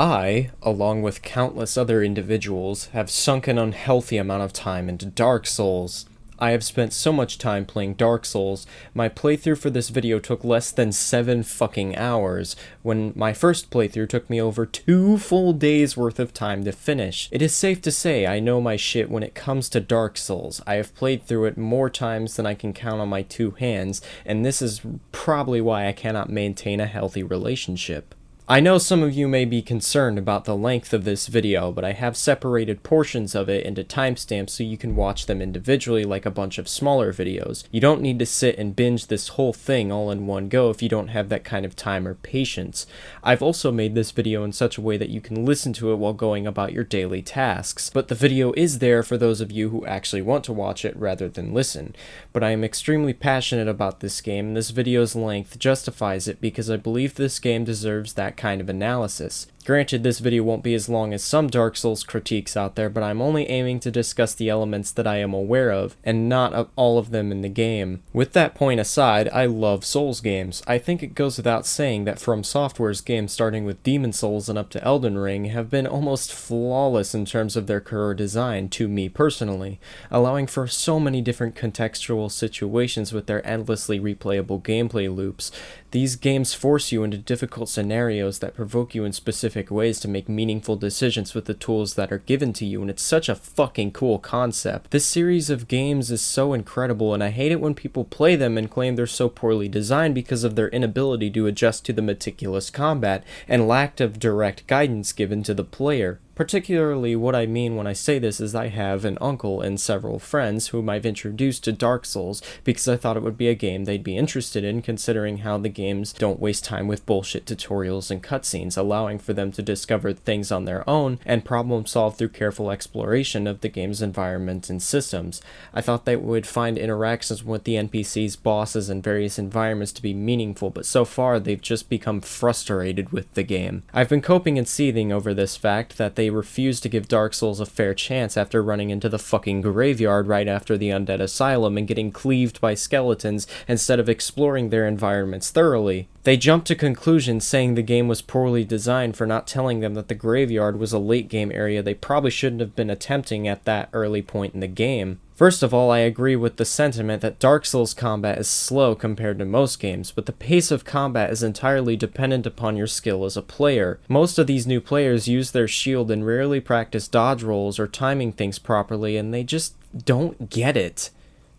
I, along with countless other individuals, have sunk an unhealthy amount of time into Dark Souls. I have spent so much time playing Dark Souls, my playthrough for this video took less than 7 fucking hours, when my first playthrough took me over 2 full days worth of time to finish. It is safe to say I know my shit when it comes to Dark Souls. I have played through it more times than I can count on my 2 hands, and this is probably why I cannot maintain a healthy relationship. I know some of you may be concerned about the length of this video, but I have separated portions of it into timestamps so you can watch them individually like a bunch of smaller videos. You don't need to sit and binge this whole thing all in one go if you don't have that kind of time or patience. I've also made this video in such a way that you can listen to it while going about your daily tasks, but the video is there for those of you who actually want to watch it rather than listen. But I am extremely passionate about this game, and this video's length justifies it because I believe this game deserves that kind of analysis. Granted, this video won't be as long as some Dark Souls critiques out there, but I'm only aiming to discuss the elements that I am aware of, and not all of them in the game. With that point aside, I love Souls games. I think it goes without saying that From Software's games starting with Demon Souls and up to Elden Ring have been almost flawless in terms of their core design, to me personally, allowing for so many different contextual situations with their endlessly replayable gameplay loops. These games force you into difficult scenarios that provoke you in specific ways to make meaningful decisions with the tools that are given to you, and it's such a fucking cool concept. This series of games is so incredible, and I hate it when people play them and claim they're so poorly designed because of their inability to adjust to the meticulous combat and lack of direct guidance given to the player. Particularly what I mean when I say this is I have an uncle and several friends whom I've introduced to Dark Souls because I thought it would be a game they'd be interested in, considering how the games don't waste time with bullshit tutorials and cutscenes, allowing for them to discover things on their own and problem solve through careful exploration of the game's environment and systems. I thought they would find interactions with the NPCs, bosses, and various environments to be meaningful, but so far they've just become frustrated with the game. I've been coping and seething over this fact that they refused to give Dark Souls a fair chance after running into the fucking graveyard right after the Undead Asylum and getting cleaved by skeletons instead of exploring their environments thoroughly. They jumped to conclusions saying the game was poorly designed for not telling them that the graveyard was a late game area they probably shouldn't have been attempting at that early point in the game. First of all, I agree with the sentiment that Dark Souls combat is slow compared to most games, but the pace of combat is entirely dependent upon your skill as a player. Most of these new players use their shield and rarely practice dodge rolls or timing things properly, and they just don't get it.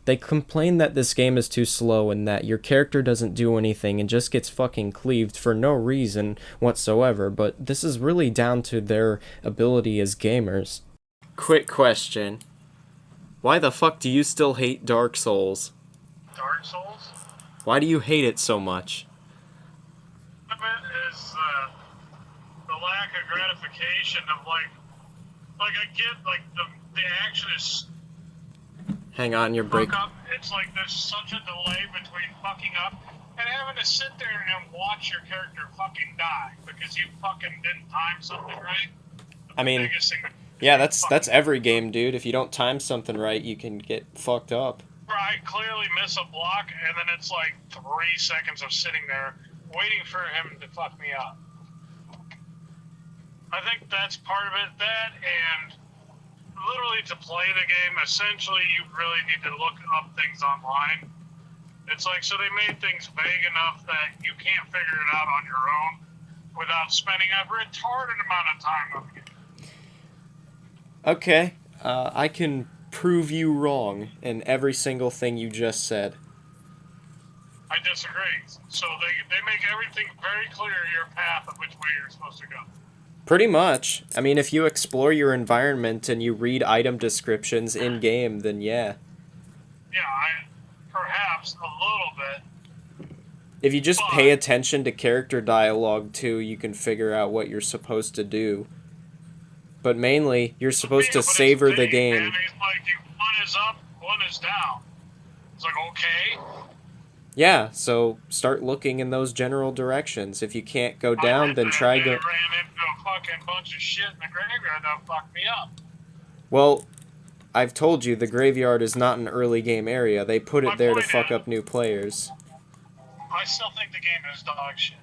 They complain that this game is too slow and that your character doesn't do anything and just gets fucking cleaved for no reason whatsoever, but this is really down to their ability as gamers. Quick question. Why the fuck do you still hate Dark Souls? Dark Souls? Why do you hate it so much? Of it is the lack of gratification of like I get like the action is. Hang on, you're breaking. It's like there's such a delay between fucking up and having to sit there and watch your character fucking die because you fucking didn't time something right. I mean, yeah, that's every game, dude. If you don't time something right, you can get fucked up. I clearly miss a block, and then it's like 3 seconds of sitting there waiting for him to fuck me up. I think that's part of it. That and literally to play the game, essentially you really need to look up things online. It's like, so they made things vague enough that you can't figure it out on your own without spending a retarded amount of time on the game. Okay, I can prove you wrong in every single thing you just said. I disagree. So they make everything very clear your path of which way you're supposed to go. Pretty much. I mean, if you explore your environment and you read item descriptions in-game, then yeah. Yeah, perhaps a little bit. If you just pay attention to character dialogue too, you can figure out what you're supposed to do. But mainly, you're supposed to savor the game. Man. It's like, one is up, one is down. It's like, okay. Yeah, so start looking in those general directions. If you can't go down, then try go. I ran into a fucking bunch of shit in the graveyard that fucked me up. Well, I've told you, the graveyard is not an early game area. They put it there to fuck up new players. I still think the game is dog shit.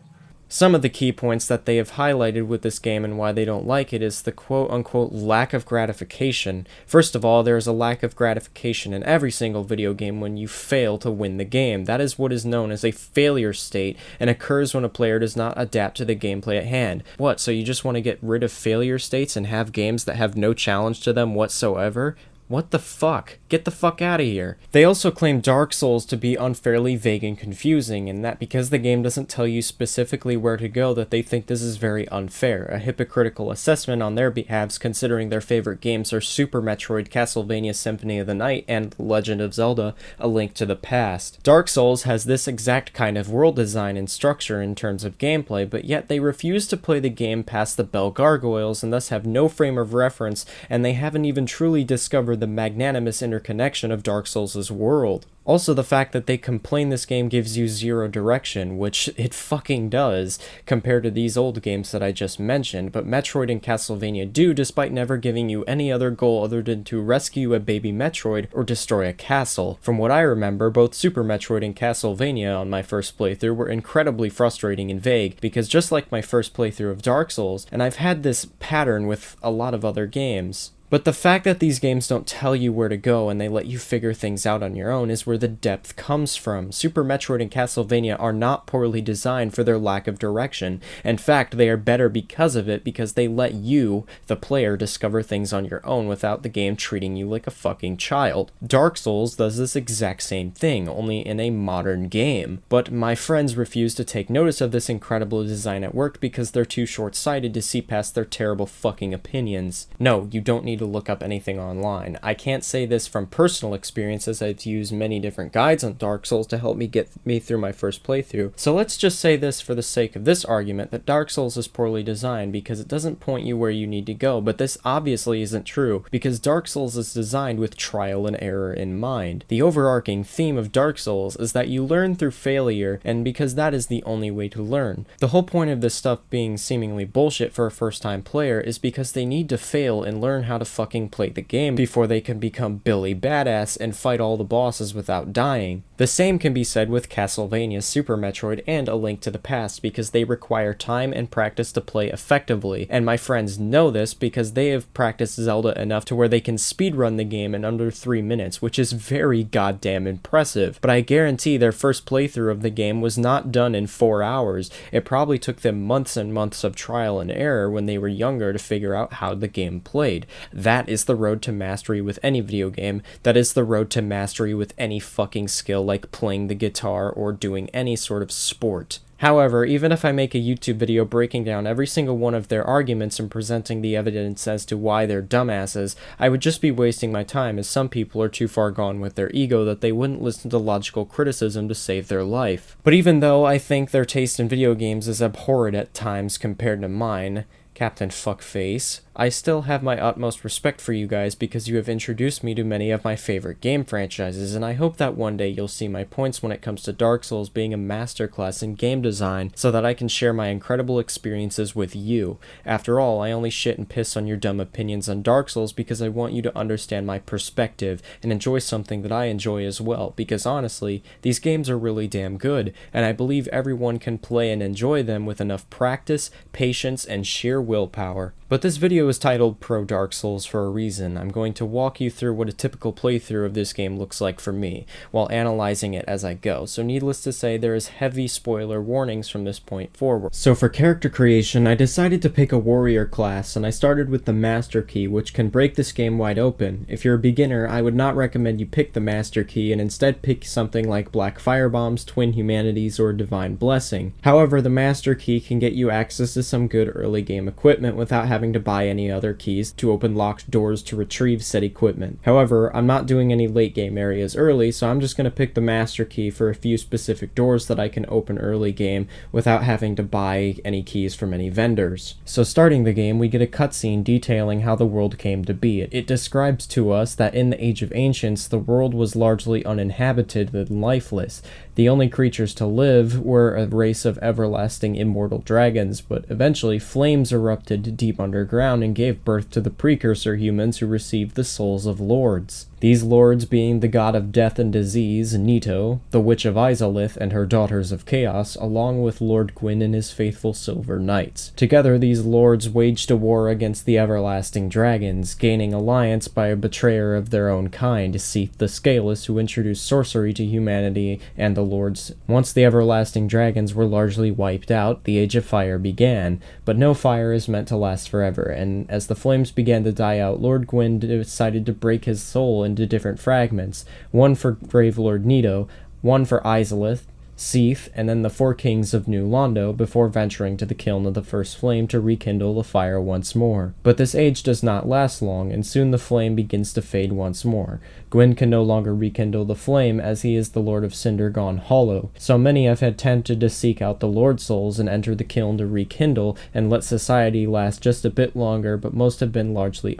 Some of the key points that they have highlighted with this game and why they don't like it is the quote-unquote lack of gratification. First of all, there is a lack of gratification in every single video game when you fail to win the game. That is what is known as a failure state and occurs when a player does not adapt to the gameplay at hand. What, so you just want to get rid of failure states and have games that have no challenge to them whatsoever? What the fuck? Get the fuck out of here. They also claim Dark Souls to be unfairly vague and confusing, and that because the game doesn't tell you specifically where to go that they think this is very unfair, a hypocritical assessment on their behalves considering their favorite games are Super Metroid, Castlevania Symphony of the Night, and Legend of Zelda, A Link to the Past. Dark Souls has this exact kind of world design and structure in terms of gameplay, but yet they refuse to play the game past the Bell Gargoyles and thus have no frame of reference, and they haven't even truly discovered the magnanimous interconnection of Dark Souls' world. Also, the fact that they complain this game gives you zero direction, which it fucking does, compared to these old games that I just mentioned, but Metroid and Castlevania do, despite never giving you any other goal other than to rescue a baby Metroid or destroy a castle. From what I remember, both Super Metroid and Castlevania on my first playthrough were incredibly frustrating and vague, because just like my first playthrough of Dark Souls, and I've had this pattern with a lot of other games. But the fact that these games don't tell you where to go and they let you figure things out on your own is where the depth comes from. Super Metroid and Castlevania are not poorly designed for their lack of direction. In fact, they are better because of it, because they let you, the player, discover things on your own without the game treating you like a fucking child. Dark Souls does this exact same thing, only in a modern game. But my friends refuse to take notice of this incredible design at work because they're too short-sighted to see past their terrible fucking opinions. No, you don't need to look up anything online. I can't say this from personal experience as I've used many different guides on Dark Souls to help me get me through my first playthrough. So let's just say this for the sake of this argument, that Dark Souls is poorly designed because it doesn't point you where you need to go, but this obviously isn't true because Dark Souls is designed with trial and error in mind. The overarching theme of Dark Souls is that you learn through failure, and because that is the only way to learn. The whole point of this stuff being seemingly bullshit for a first-time player is because they need to fail and learn how to fucking play the game before they can become Billy Badass and fight all the bosses without dying. The same can be said with Castlevania, Super Metroid, and A Link to the Past because they require time and practice to play effectively, and my friends know this because they have practiced Zelda enough to where they can speedrun the game in under 3 minutes, which is very goddamn impressive. But I guarantee their first playthrough of the game was not done in 4 hours. It probably took them months and months of trial and error when they were younger to figure out how the game played. That is the road to mastery with any video game. That is the road to mastery with any fucking skill like playing the guitar or doing any sort of sport. However, even if I make a YouTube video breaking down every single one of their arguments and presenting the evidence as to why they're dumbasses, I would just be wasting my time, as some people are too far gone with their ego that they wouldn't listen to logical criticism to save their life. But even though I think their taste in video games is abhorrent at times compared to mine, Captain Fuckface, I still have my utmost respect for you guys because you have introduced me to many of my favorite game franchises, and I hope that one day you'll see my points when it comes to Dark Souls being a masterclass in game design so that I can share my incredible experiences with you. After all, I only shit and piss on your dumb opinions on Dark Souls because I want you to understand my perspective and enjoy something that I enjoy as well, because honestly, these games are really damn good, and I believe everyone can play and enjoy them with enough practice, patience, and sheer willpower. But this video is titled Pro Dark Souls for a reason. I'm going to walk you through what a typical playthrough of this game looks like for me, while analyzing it as I go, so needless to say there is heavy spoiler warnings from this point forward. So for character creation, I decided to pick a warrior class, and I started with the Master Key, which can break this game wide open. If you're a beginner, I would not recommend you pick the Master Key, and instead pick something like Black Firebombs, Twin Humanities, or Divine Blessing. However, the Master Key can get you access to some good early game equipment without having to buy any other keys to open locked doors to retrieve said equipment. However, I'm not doing any late game areas early, so I'm just going to pick the Master Key for a few specific doors that I can open early game without having to buy any keys from any vendors. So starting the game, we get a cutscene detailing how the world came to be. It describes to us that in the Age of Ancients, the world was largely uninhabited and lifeless. The only creatures to live were a race of everlasting immortal dragons, but eventually flames erupted deep underground and gave birth to the precursor humans who received the souls of lords. These lords being the god of death and disease, Nito, the witch of Izalith and her daughters of chaos, along along with Lord Gwyn and his faithful Silver Knights. Together, these lords waged a war against the everlasting dragons, gaining alliance by a betrayer of their own kind, Seath the Scaleless, who introduced sorcery to humanity and the lords. Once the everlasting dragons were largely wiped out, the Age of Fire began, but no fire is meant to last forever, and as the flames began to die out, Lord Gwyn decided to break his soul into different fragments, one for Gravelord Nito, one for Izalith, Seath, and then the four kings of New Londo, before venturing to the kiln of the first flame to rekindle the fire once more. But this age does not last long, and soon the flame begins to fade once more. Gwyn can no longer rekindle the flame, as he is the Lord of Cinder gone hollow, so many have had tempted to seek out the Lord Souls and enter the kiln to rekindle and let society last just a bit longer, but most have been largely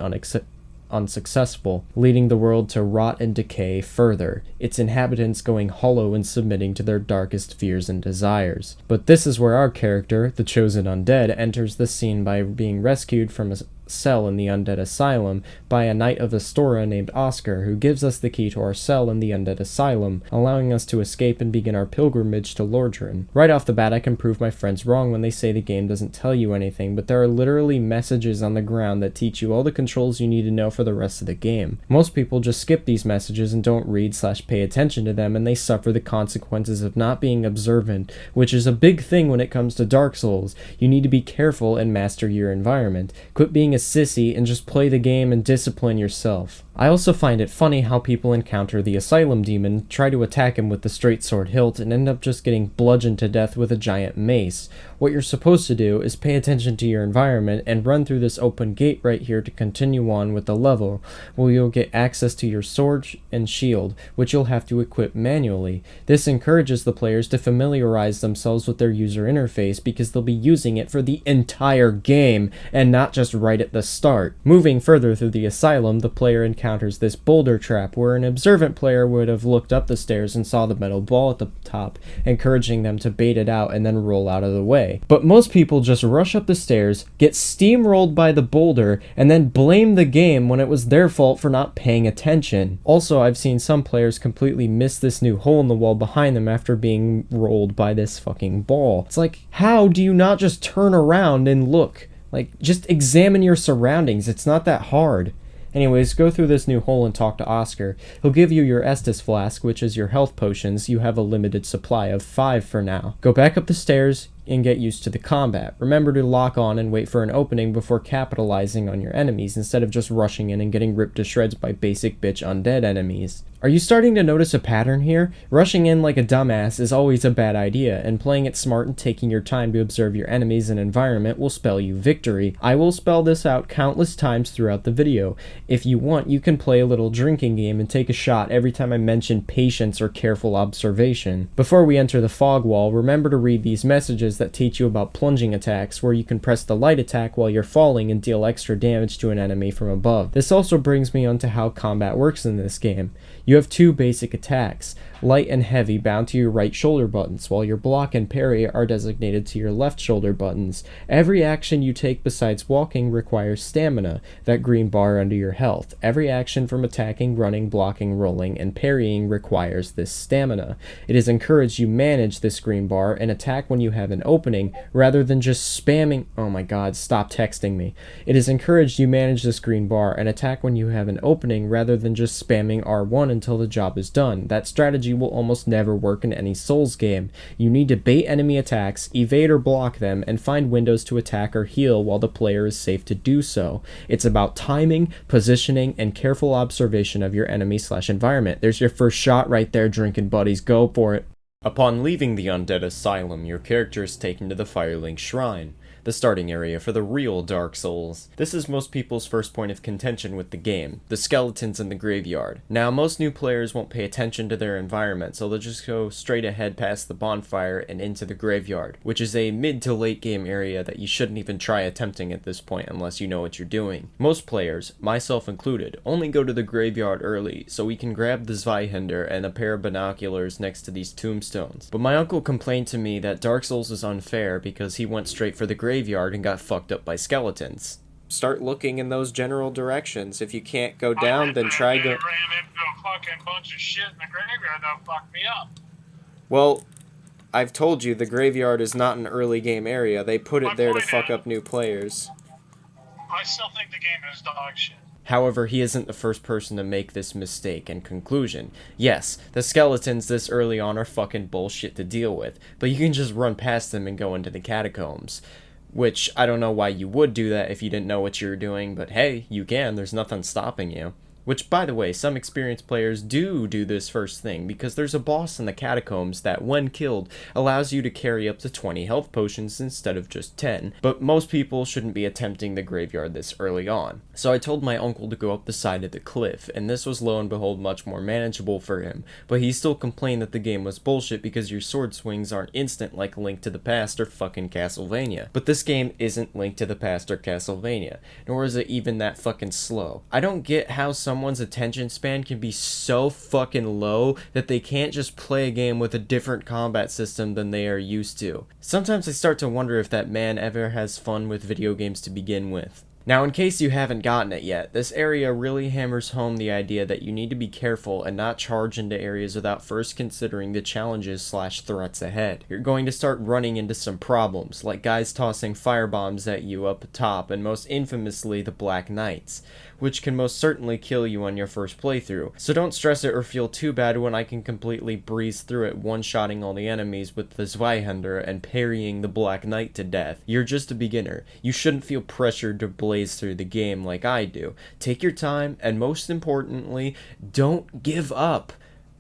unsuccessful, leading the world to rot and decay further, its inhabitants going hollow and submitting to their darkest fears and desires. But this is where our character, the chosen undead, enters the scene by being rescued from a cell in the Undead Asylum by a knight of Astora named Oscar, who gives us the key to our cell in the Undead Asylum, allowing us to escape and begin our pilgrimage to Lordran. Right off the bat, I can prove my friends wrong when they say the game doesn't tell you anything, but there are literally messages on the ground that teach you all the controls you need to know for the rest of the game. Most people just skip these messages and don't read/pay attention to them, and they suffer the consequences of not being observant, which is a big thing when it comes to Dark Souls. You need to be careful and master your environment. Quit being a sissy and just play the game and discipline yourself. I also find it funny how people encounter the Asylum Demon, try to attack him with the straight sword hilt, and end up just getting bludgeoned to death with a giant mace. What you're supposed to do is pay attention to your environment and run through this open gate right here to continue on with the level, where you'll get access to your sword and shield, which you'll have to equip manually. This encourages the players to familiarize themselves with their user interface because they'll be using it for the entire game and not just right at the start. Moving further through the Asylum, the player encounters this boulder trap where an observant player would have looked up the stairs and saw the metal ball at the top, encouraging them to bait it out and then roll out of the way. But most people just rush up the stairs, get steamrolled by the boulder, and then blame the game when it was their fault for not paying attention. Also, I've seen some players completely miss this new hole in the wall behind them after being rolled by this fucking ball. It's like, how do you not just turn around and look? Like, just examine your surroundings. It's not that hard. Anyways, go through this new hole and talk to Oscar. He'll give you your Estus flask, which is your health potions. You have a limited supply of 5 for now. Go back up the stairs and get used to the combat. Remember to lock on and wait for an opening before capitalizing on your enemies, instead of just rushing in and getting ripped to shreds by basic bitch undead enemies. Are you starting to notice a pattern here? Rushing in like a dumbass is always a bad idea, and playing it smart and taking your time to observe your enemies and environment will spell you victory. I will spell this out countless times throughout the video. If you want, you can play a little drinking game and take a shot every time I mention patience or careful observation. Before we enter the fog wall, remember to read these messages that teach you about plunging attacks, where you can press the light attack while you're falling and deal extra damage to an enemy from above. This also brings me on to how combat works in this game. You have 2 basic attacks, light and heavy, bound to your right shoulder buttons, while your block and parry are designated to your left shoulder buttons. Every action you take besides walking requires stamina, that green bar under your health. Every action from attacking, running, blocking, rolling, and parrying requires this stamina. It is encouraged you manage this green bar and attack when you have an opening, rather than just spamming— oh my god, stop texting me. It is encouraged you manage this green bar and attack when you have an opening, rather than just spamming R1 until the job is done. That strategy will almost never work in any Souls game. You need to bait enemy attacks, evade or block them, and find windows to attack or heal while the player is safe to do so. It's about timing, positioning, and careful observation of your enemy/environment. There's your first shot right there, drinking buddies. Go for it. Upon leaving the Undead Asylum, your character is taken to the Firelink Shrine, the starting area for the real Dark Souls. This is most people's first point of contention with the game, the skeletons in the graveyard. Now, most new players won't pay attention to their environment, so they'll just go straight ahead past the bonfire and into the graveyard, which is a mid to late game area that you shouldn't even try attempting at this point unless you know what you're doing. Most players, myself included, only go to the graveyard early so we can grab the Zweihander and a pair of binoculars next to these tombstones. But my uncle complained to me that Dark Souls is unfair because he went straight for the graveyard and got fucked up by skeletons. Start looking in those general directions. If you can't go down, then try go— I ran into a fucking bunch of shit in the graveyard that fucked me up. Well, I've told you the graveyard is not an early game area. They put it there to fuck up new players. I still think the game is dog shit. However, he isn't the first person to make this mistake. In conclusion, yes, the skeletons this early on are fucking bullshit to deal with, but you can just run past them and go into the catacombs. Which, I don't know why you would do that if you didn't know what you were doing, but hey, you can, there's nothing stopping you. Which, by the way, some experienced players do this first thing, because there's a boss in the catacombs that, when killed, allows you to carry up to 20 health potions instead of just 10, but most people shouldn't be attempting the graveyard this early on. So I told my uncle to go up the side of the cliff, and this was lo and behold much more manageable for him, but he still complained that the game was bullshit because your sword swings aren't instant like Link to the Past or fucking Castlevania. But this game isn't Link to the Past or Castlevania, nor is it even that fucking slow. I don't get how someone's attention span can be so fucking low that they can't just play a game with a different combat system than they are used to. Sometimes I start to wonder if that man ever has fun with video games to begin with. Now, in case you haven't gotten it yet, this area really hammers home the idea that you need to be careful and not charge into areas without first considering the challenges/threats ahead. You're going to start running into some problems, like guys tossing firebombs at you up top, and most infamously the Black Knights, which can most certainly kill you on your first playthrough. So don't stress it or feel too bad when I can completely breeze through it, one-shotting all the enemies with the Zweihander and parrying the Black Knight to death. You're just a beginner. You shouldn't feel pressured to blaze through the game like I do. Take your time, and most importantly, don't give up.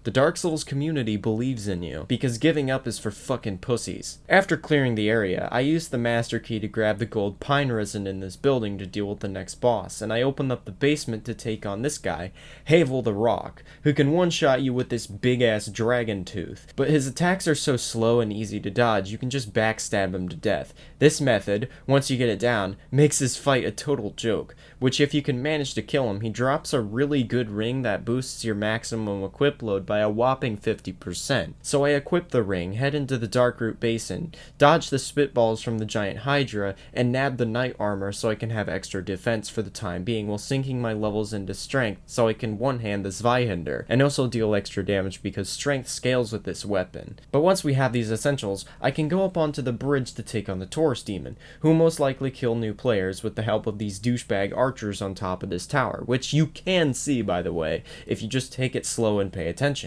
The Dark Souls community believes in you, because giving up is for fucking pussies. After clearing the area, I used the master key to grab the gold pine resin in this building to deal with the next boss, and I opened up the basement to take on this guy, Havel the Rock, who can one-shot you with this big-ass dragon tooth. But his attacks are so slow and easy to dodge, you can just backstab him to death. This method, once you get it down, makes his fight a total joke, which if you can manage to kill him, he drops a really good ring that boosts your maximum equip load by a whopping 50%. So I equip the ring, head into the Darkroot Basin, dodge the spitballs from the giant Hydra, and nab the knight armor so I can have extra defense for the time being while sinking my levels into strength so I can one-hand the Zweihander, and also deal extra damage because strength scales with this weapon. But once we have these essentials, I can go up onto the bridge to take on the Taurus Demon, who will most likely kill new players with the help of these douchebag archers on top of this tower, which you can see, by the way, if you just take it slow and pay attention.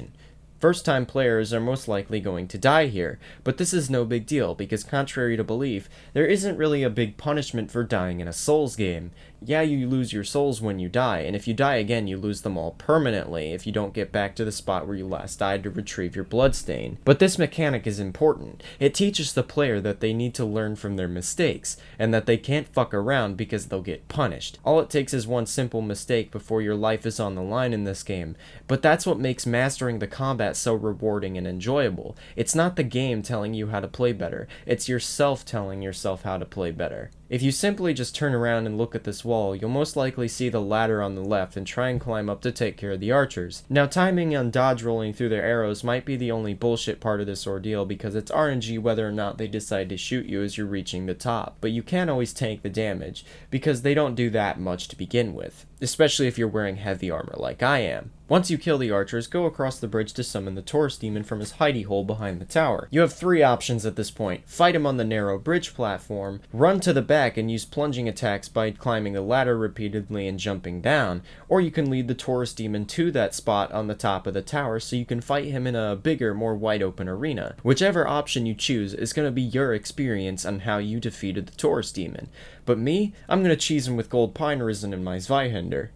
First-time players are most likely going to die here, but this is no big deal because contrary to belief, there isn't really a big punishment for dying in a Souls game. Yeah, you lose your souls when you die, and if you die again, you lose them all permanently if you don't get back to the spot where you last died to retrieve your bloodstain. But this mechanic is important. It teaches the player that they need to learn from their mistakes, and that they can't fuck around because they'll get punished. All it takes is one simple mistake before your life is on the line in this game, but that's what makes mastering the combat so rewarding and enjoyable. It's not the game telling you how to play better, it's yourself telling yourself how to play better. If you simply just turn around and look at this wall, you'll most likely see the ladder on the left and try and climb up to take care of the archers. Now, timing on dodge rolling through their arrows might be the only bullshit part of this ordeal because it's RNG whether or not they decide to shoot you as you're reaching the top, but you can always tank the damage because they don't do that much to begin with, especially if you're wearing heavy armor like I am. Once you kill the archers, go across the bridge to summon the Taurus Demon from his hidey hole behind the tower. You have three options at this point: fight him on the narrow bridge platform, run to the back and use plunging attacks by climbing the ladder repeatedly and jumping down, or you can lead the Taurus Demon to that spot on the top of the tower so you can fight him in a bigger, more wide open arena. Whichever option you choose is going to be your experience on how you defeated the Taurus Demon. But me, I'm going to cheese him with gold pine resin and my Zweihander.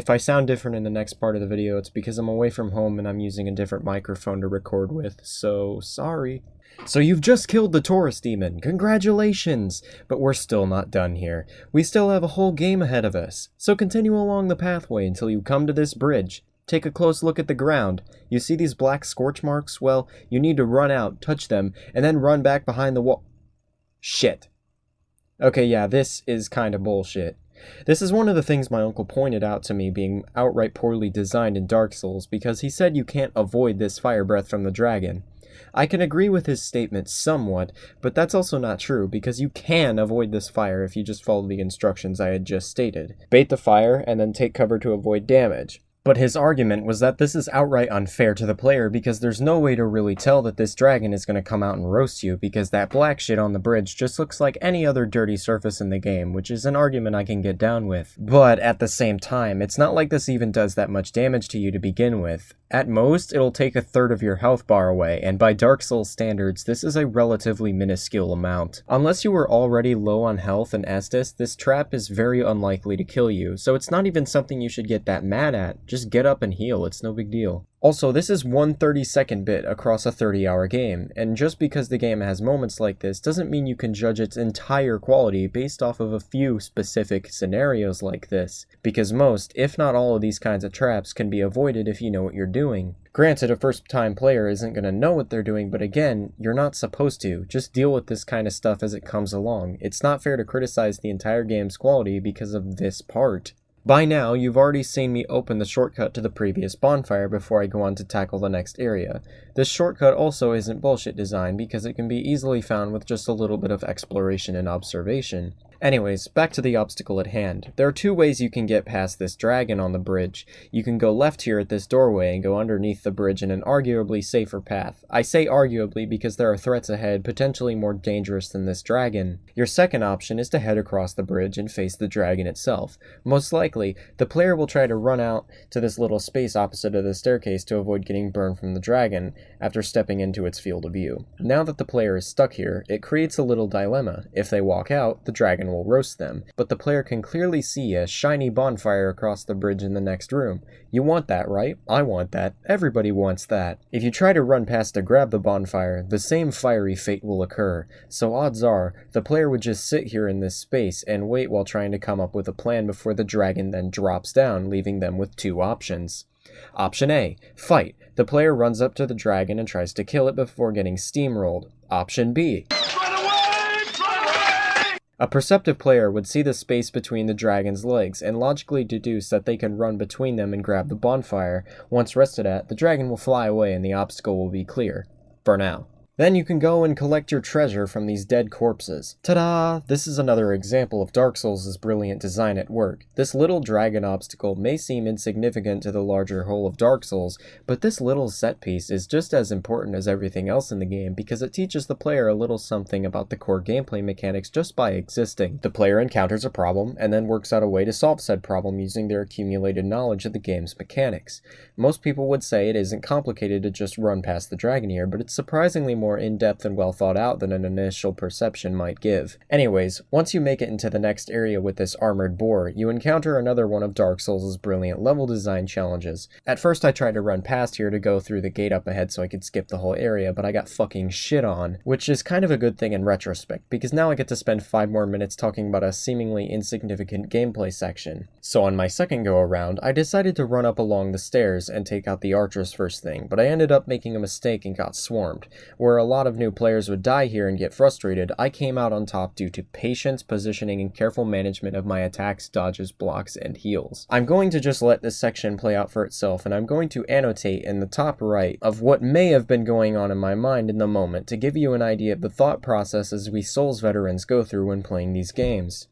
If I sound different in the next part of the video, it's because I'm away from home and I'm using a different microphone to record with, so sorry. So you've just killed the Taurus demon, congratulations! But we're still not done here. We still have a whole game ahead of us. So continue along the pathway until you come to this bridge. Take a close look at the ground. You see these black scorch marks? Well, you need to run out, touch them, and then run back behind the wall. Shit. Okay, yeah, this is kinda bullshit. This is one of the things my uncle pointed out to me being outright poorly designed in Dark Souls, because he said you can't avoid this fire breath from the dragon. I can agree with his statement somewhat, but that's also not true, because you can avoid this fire if you just follow the instructions I had just stated. Bait the fire, and then take cover to avoid damage. But his argument was that this is outright unfair to the player because there's no way to really tell that this dragon is going to come out and roast you because that black shit on the bridge just looks like any other dirty surface in the game, which is an argument I can get down with. But at the same time, it's not like this even does that much damage to you to begin with. At most, it'll take a third of your health bar away, and by Dark Souls standards, this is a relatively minuscule amount. Unless you were already low on health and Estus, this trap is very unlikely to kill you, so it's not even something you should get that mad at. Just get up and heal, it's no big deal. Also, this is one 32nd bit across a 30-hour game, and just because the game has moments like this doesn't mean you can judge its entire quality based off of a few specific scenarios like this, because most, if not all of these kinds of traps can be avoided if you know what you're doing. Granted, a first-time player isn't going to know what they're doing, but again, you're not supposed to. Just deal with this kind of stuff as it comes along. It's not fair to criticize the entire game's quality because of this part. By now, you've already seen me open the shortcut to the previous bonfire before I go on to tackle the next area. This shortcut also isn't bullshit design because it can be easily found with just a little bit of exploration and observation. Anyways, back to the obstacle at hand. There are two ways you can get past this dragon on the bridge. You can go left here at this doorway and go underneath the bridge in an arguably safer path. I say arguably because there are threats ahead potentially more dangerous than this dragon. Your second option is to head across the bridge and face the dragon itself. Most likely, the player will try to run out to this little space opposite of the staircase to avoid getting burned from the dragon after stepping into its field of view. Now that the player is stuck here, it creates a little dilemma. If they walk out, the dragon will roast them, but the player can clearly see a shiny bonfire across the bridge in the next room. You want that, right? I want that. Everybody wants that. If you try to run past to grab the bonfire, the same fiery fate will occur, so odds are, the player would just sit here in this space and wait while trying to come up with a plan before the dragon then drops down, leaving them with two options. Option A, fight. The player runs up to the dragon and tries to kill it before getting steamrolled. Option B, a perceptive player would see the space between the dragon's legs and logically deduce that they can run between them and grab the bonfire. Once rested at, the dragon will fly away and the obstacle will be clear. For now. Then you can go and collect your treasure from these dead corpses. Ta-da! This is another example of Dark Souls' brilliant design at work. This little dragon obstacle may seem insignificant to the larger whole of Dark Souls, but this little set piece is just as important as everything else in the game because it teaches the player a little something about the core gameplay mechanics just by existing. The player encounters a problem and then works out a way to solve said problem using their accumulated knowledge of the game's mechanics. Most people would say it isn't complicated to just run past the dragon here, but it's surprisingly more in-depth and well thought out than an initial perception might give. Anyways, once you make it into the next area with this armored boar, you encounter another one of Dark Souls' brilliant level design challenges. At first I tried to run past here to go through the gate up ahead so I could skip the whole area, but I got fucking shit on, which is kind of a good thing in retrospect, because now I get to spend 5 more minutes talking about a seemingly insignificant gameplay section. So on my second go around, I decided to run up along the stairs and take out the archers first thing, but I ended up making a mistake and got swarmed. Where a lot of new players would die here and get frustrated, I came out on top due to patience, positioning, and careful management of my attacks, dodges, blocks, and heals. I'm going to just let this section play out for itself, and I'm going to annotate in the top right of what may have been going on in my mind in the moment to give you an idea of the thought processes we Souls veterans go through when playing these games.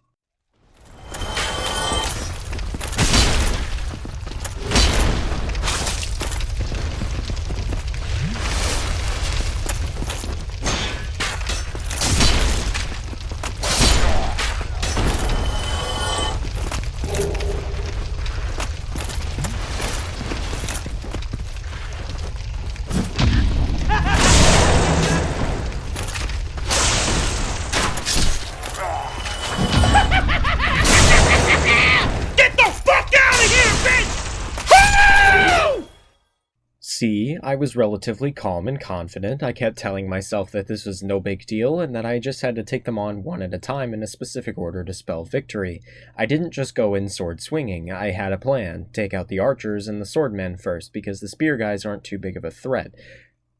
See, I was relatively calm and confident. I kept telling myself that this was no big deal and that I just had to take them on one at a time in a specific order to spell victory. I didn't just go in sword swinging. I had a plan. Take out the archers and the swordmen first, because the spear guys aren't too big of a threat.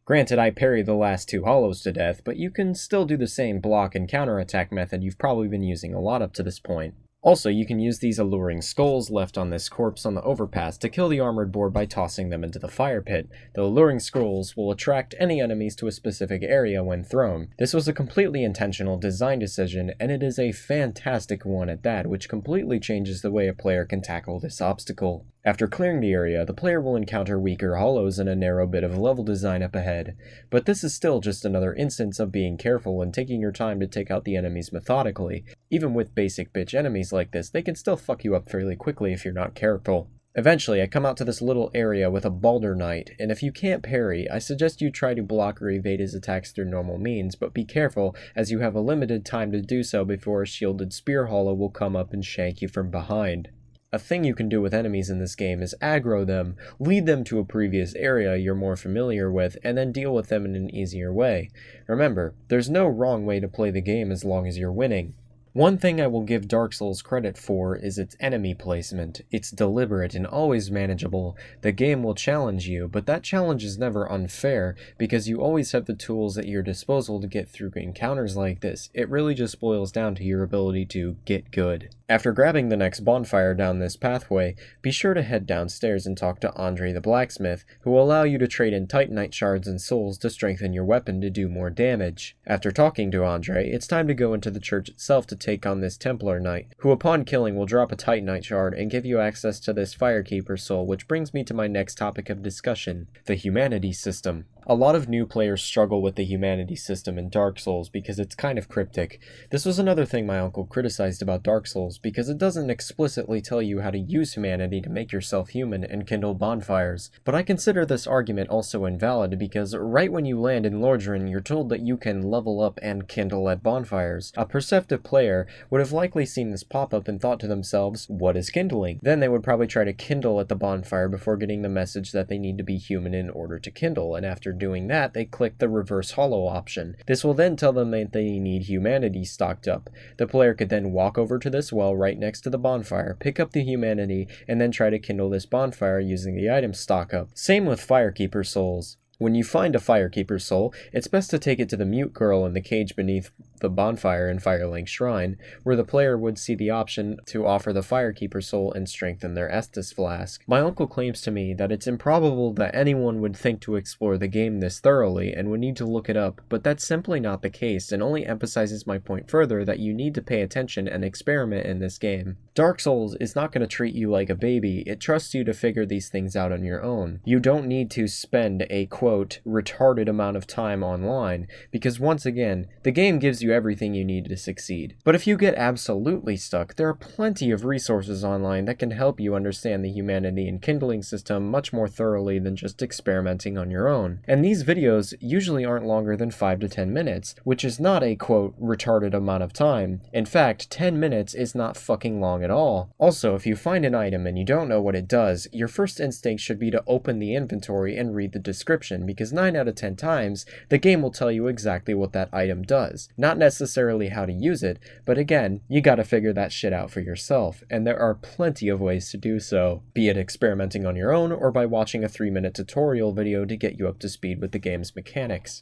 Granted, I parried the last two hollows to death, but you can still do the same block and counterattack method you've probably been using a lot up to this point. Also, you can use these alluring skulls left on this corpse on the overpass to kill the armored board by tossing them into the fire pit. The alluring skulls will attract any enemies to a specific area when thrown. This was a completely intentional design decision, and it is a fantastic one at that, which completely changes the way a player can tackle this obstacle. After clearing the area, the player will encounter weaker hollows and a narrow bit of level design up ahead, but this is still just another instance of being careful and taking your time to take out the enemies methodically. Even with basic bitch enemies like this, they can still fuck you up fairly quickly if you're not careful. Eventually, I come out to this little area with a Balder Knight, and if you can't parry, I suggest you try to block or evade his attacks through normal means, but be careful, as you have a limited time to do so before a shielded spear hollow will come up and shank you from behind. A thing you can do with enemies in this game is aggro them, lead them to a previous area you're more familiar with, and then deal with them in an easier way. Remember, there's no wrong way to play the game as long as you're winning. One thing I will give Dark Souls credit for is its enemy placement. It's deliberate and always manageable. The game will challenge you, but that challenge is never unfair, because you always have the tools at your disposal to get through encounters like this. It really just boils down to your ability to get good. After grabbing the next bonfire down this pathway, be sure to head downstairs and talk to Andre the blacksmith, who will allow you to trade in Titanite shards and souls to strengthen your weapon to do more damage. After talking to Andre, it's time to go into the church itself to take on this Templar Knight, who upon killing will drop a Titanite shard and give you access to this Firekeeper soul, which brings me to my next topic of discussion, the humanity system. A lot of new players struggle with the humanity system in Dark Souls because it's kind of cryptic. This was another thing my uncle criticized about Dark Souls, because it doesn't explicitly tell you how to use humanity to make yourself human and kindle bonfires. But I consider this argument also invalid, because right when you land in Lordran, you're told that you can level up and kindle at bonfires. A perceptive player would have likely seen this pop up and thought to themselves, what is kindling? Then they would probably try to kindle at the bonfire before getting the message that they need to be human in order to kindle, and after doing that, they click the reverse hollow option. This will then tell them that they need humanity stocked up. The player could then walk over to this well right next to the bonfire, pick up the humanity, and then try to kindle this bonfire using the item stock up. Same with Firekeeper souls. When you find a Firekeeper soul, it's best to take it to the mute girl in the cage beneath the bonfire in Firelink Shrine, where the player would see the option to offer the Firekeeper soul and strengthen their Estus flask. My uncle claims to me that it's improbable that anyone would think to explore the game this thoroughly and would need to look it up, but that's simply not the case, and only emphasizes my point further that you need to pay attention and experiment in this game. Dark Souls is not going to treat you like a baby. It trusts you to figure these things out on your own. You don't need to spend a quote retarded amount of time online, because once again, the game gives you everything you need to succeed. But if you get absolutely stuck, there are plenty of resources online that can help you understand the humanity and kindling system much more thoroughly than just experimenting on your own. And these videos usually aren't longer than 5 to 10 minutes, which is not a quote retarded amount of time. In fact, 10 minutes is not fucking long at all. Also, if you find an item and you don't know what it does, your first instinct should be to open the inventory and read the description, because 9 out of 10 times, the game will tell you exactly what that item does. Not necessarily how to use it, but again, you gotta figure that shit out for yourself, and there are plenty of ways to do so, be it experimenting on your own or by watching a 3-minute tutorial video to get you up to speed with the game's mechanics.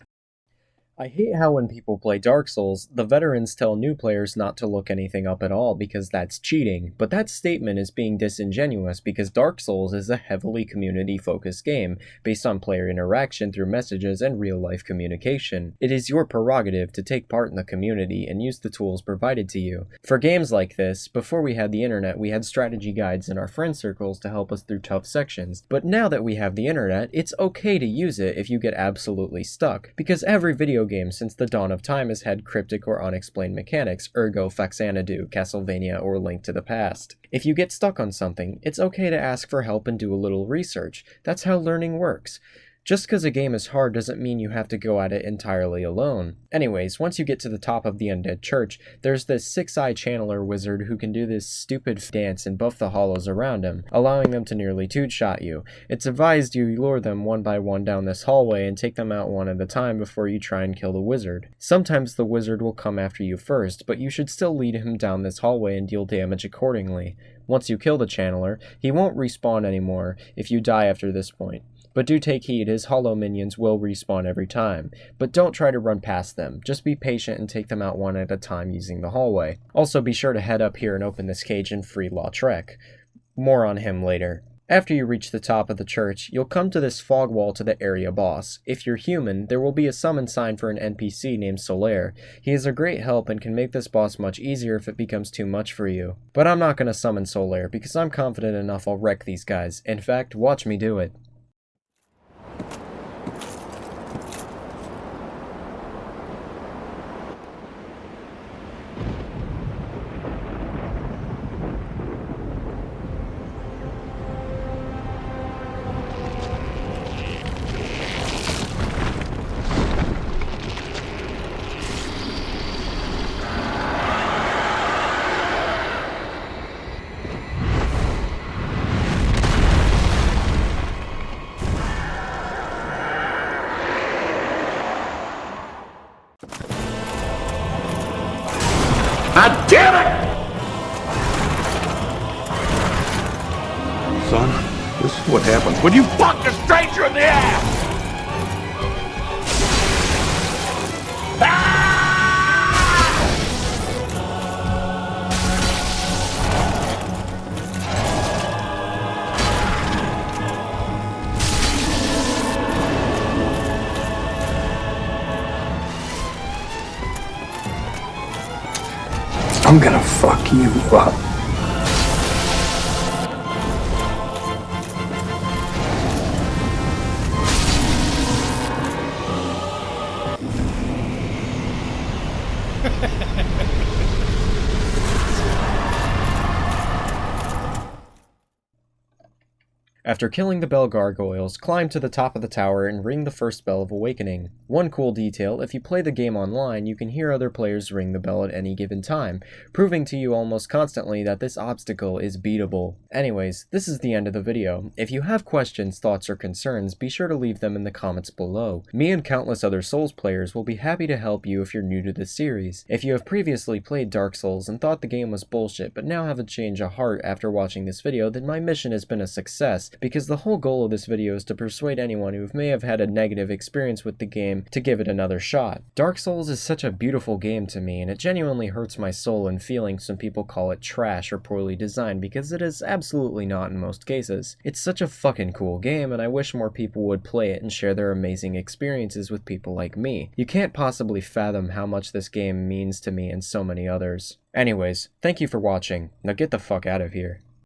I hate how when people play Dark Souls, the veterans tell new players not to look anything up at all because that's cheating, but that statement is being disingenuous because Dark Souls is a heavily community-focused game, based on player interaction through messages and real-life communication. It is your prerogative to take part in the community and use the tools provided to you. For games like this, before we had the internet, we had strategy guides in our friend circles to help us through tough sections, but now that we have the internet, it's okay to use it if you get absolutely stuck, because every video game since the dawn of time has had cryptic or unexplained mechanics, ergo Faxanadu, Castlevania, or Link to the Past. If you get stuck on something, it's okay to ask for help and do a little research. That's how learning works. Just because a game is hard doesn't mean you have to go at it entirely alone. Anyways, once you get to the top of the Undead Church, there's this 6-eye channeler wizard who can do this stupid dance and buff the hollows around him, allowing them to nearly two-shot you. It's advised you lure them one by one down this hallway and take them out one at a time before you try and kill the wizard. Sometimes the wizard will come after you first, but you should still lead him down this hallway and deal damage accordingly. Once you kill the channeler, he won't respawn anymore if you die after this point. But do take heed, his hollow minions will respawn every time. But don't try to run past them, just be patient and take them out one at a time using the hallway. Also be sure to head up here and open this cage and free Lautrec. More on him later. After you reach the top of the church, you'll come to this fog wall to the area boss. If you're human, there will be a summon sign for an NPC named Solaire. He is a great help and can make this boss much easier if it becomes too much for you. But I'm not gonna summon Solaire because I'm confident enough I'll wreck these guys. In fact, watch me do it. God damn it! Son, this is what happens when you fuck a stranger in the ass! Ah! I'm gonna fuck you up. After killing the bell gargoyles, climb to the top of the tower and ring the first bell of awakening. One cool detail, if you play the game online, you can hear other players ring the bell at any given time, proving to you almost constantly that this obstacle is beatable. Anyways, this is the end of the video. If you have questions, thoughts, or concerns, be sure to leave them in the comments below. Me and countless other Souls players will be happy to help you if you're new to this series. If you have previously played Dark Souls and thought the game was bullshit but now have a change of heart after watching this video, then my mission has been a success, because the whole goal of this video is to persuade anyone who may have had a negative experience with the game to give it another shot. Dark Souls is such a beautiful game to me, and it genuinely hurts my soul in feeling some people call it trash or poorly designed, because it is absolutely not in most cases. It's such a fucking cool game, and I wish more people would play it and share their amazing experiences with people like me. You can't possibly fathom how much this game means to me and so many others. Anyways, thank you for watching. Now get the fuck out of here.